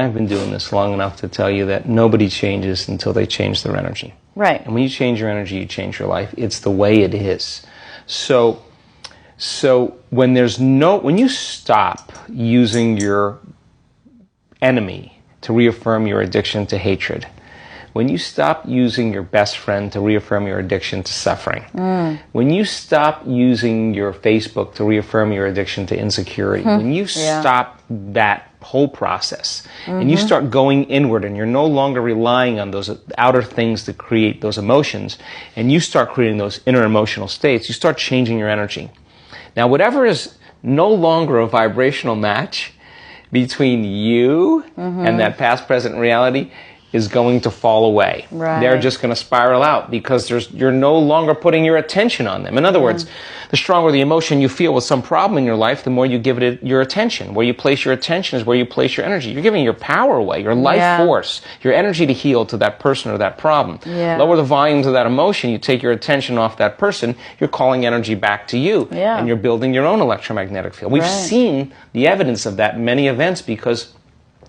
I've been doing this long enough to tell you that nobody changes until they change their energy. Right. And when you change your energy, you change your life. It's the way it is. So when you stop using your enemy to reaffirm your addiction to hatred, when you stop using your best friend to reaffirm your addiction to suffering, when you stop using your Facebook to reaffirm your addiction to insecurity, when you stop that whole process and you start going inward and you're no longer relying on those outer things to create those emotions, and you start creating those inner emotional states, you start changing your energy. Now, whatever is no longer a vibrational match between you and that past, present reality is going to fall away. Right. They're just going to spiral out because you're no longer putting your attention on them. In other words, the stronger the emotion you feel with some problem in your life, the more you give it your attention. Where you place your attention is where you place your energy. You're giving your power away, your life force, your energy to heal to that person or that problem. Yeah. Lower the volumes of that emotion, you take your attention off that person, you're calling energy back to you. Yeah. And you're building your own electromagnetic field. We've seen the evidence of that in many events, because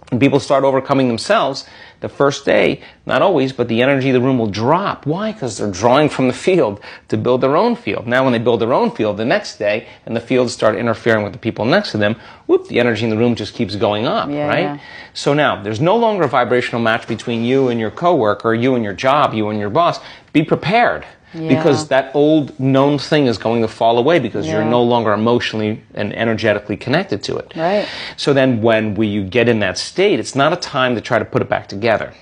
when people start overcoming themselves, the first day, not always, but the energy of the room will drop. Why? Because they're drawing from the field to build their own field. Now when they build their own field the next day, and the fields start interfering with the people next to them, whoop, the energy in the room just keeps going up, right? Yeah. So now, there's no longer a vibrational match between you and your coworker, you and your job, you and your boss. Be prepared. Because that old known thing is going to fall away because you're no longer emotionally and energetically connected to it. Right. So then when you get in that state, it's not a time to try to put it back together.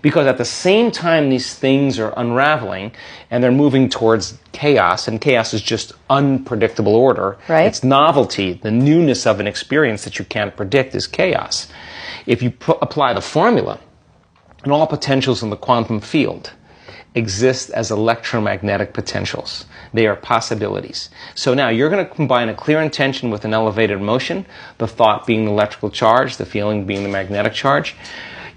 Because at the same time these things are unraveling and they're moving towards chaos, and chaos is just unpredictable order. Right. It's novelty, the newness of an experience that you can't predict is chaos. If you apply the formula, and all potentials in the quantum field exist as electromagnetic potentials. They are possibilities. So now you're going to combine a clear intention with an elevated emotion, the thought being the electrical charge, the feeling being the magnetic charge.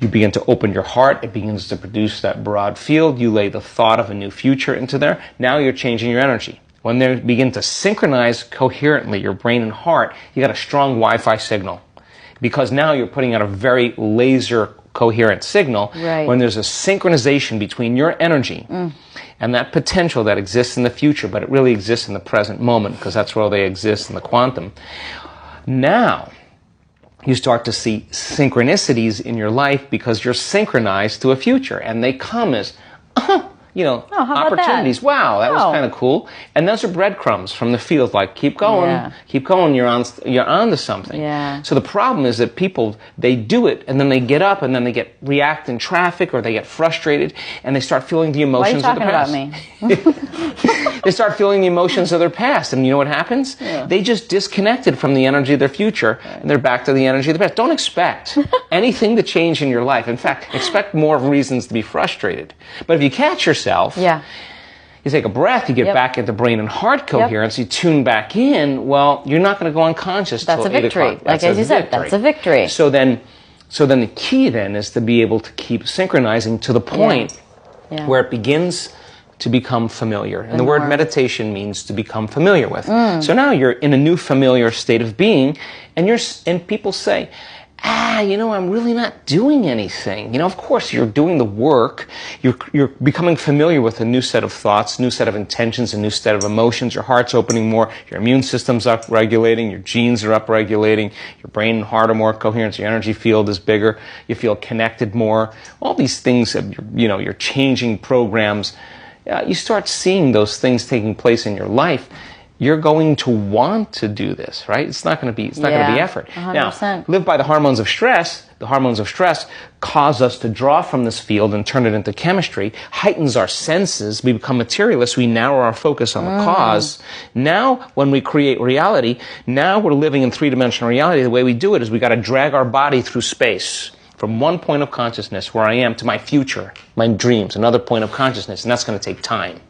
You begin to open your heart. It begins to produce that broad field. You lay the thought of a new future into there. Now you're changing your energy. When they begin to synchronize coherently, your brain and heart, you got a strong Wi-Fi signal. Because now you're putting out a very laser coherent signal. Right. When there's a synchronization between your energy and that potential that exists in the future, but it really exists in the present moment because that's where they exist in the quantum. Now you start to see synchronicities in your life because you're synchronized to a future, and they come as opportunities. Wow, that was kind of cool. And those are breadcrumbs from the field, like keep going, you're on to something. Yeah. So the problem is that people, they do it and then they get up and then they react in traffic, or they get frustrated and they start feeling the emotions of the past. Why are you talking about me? They start feeling the emotions of their past, and you know what happens? They just disconnected from the energy of their future, and they're back to the energy of the past. Don't expect anything to change in your life. In fact, expect more reasons to be frustrated. But if you catch yourself, you take a breath, you get back into brain and heart coherence, you tune back in, well, you're not going to go unconscious till 8 o'clock. That's a victory. Like as you said, that's a victory. So then the key then is to be able to keep synchronizing to the point where it begins to become familiar. And the word meditation means to become familiar with. So now you're in a new familiar state of being, and people say, I'm really not doing anything. Of course, you're doing the work. You're becoming familiar with a new set of thoughts, new set of intentions, a new set of emotions. Your heart's opening more. Your immune system's up-regulating. Your genes are up-regulating. Your brain and heart are more coherent. Your energy field is bigger. You feel connected more. All these things, you're changing programs. You start seeing those things taking place in your life. You're going to want to do this, right? It's not going to be effort. 100%. Now, live by the hormones of stress. The hormones of stress cause us to draw from this field and turn it into chemistry, heightens our senses. We become materialists. We narrow our focus on the cause. Now, when we create reality, now we're living in three-dimensional reality. The way we do it is we got to drag our body through space from one point of consciousness where I am to my future, my dreams, another point of consciousness, and that's going to take time.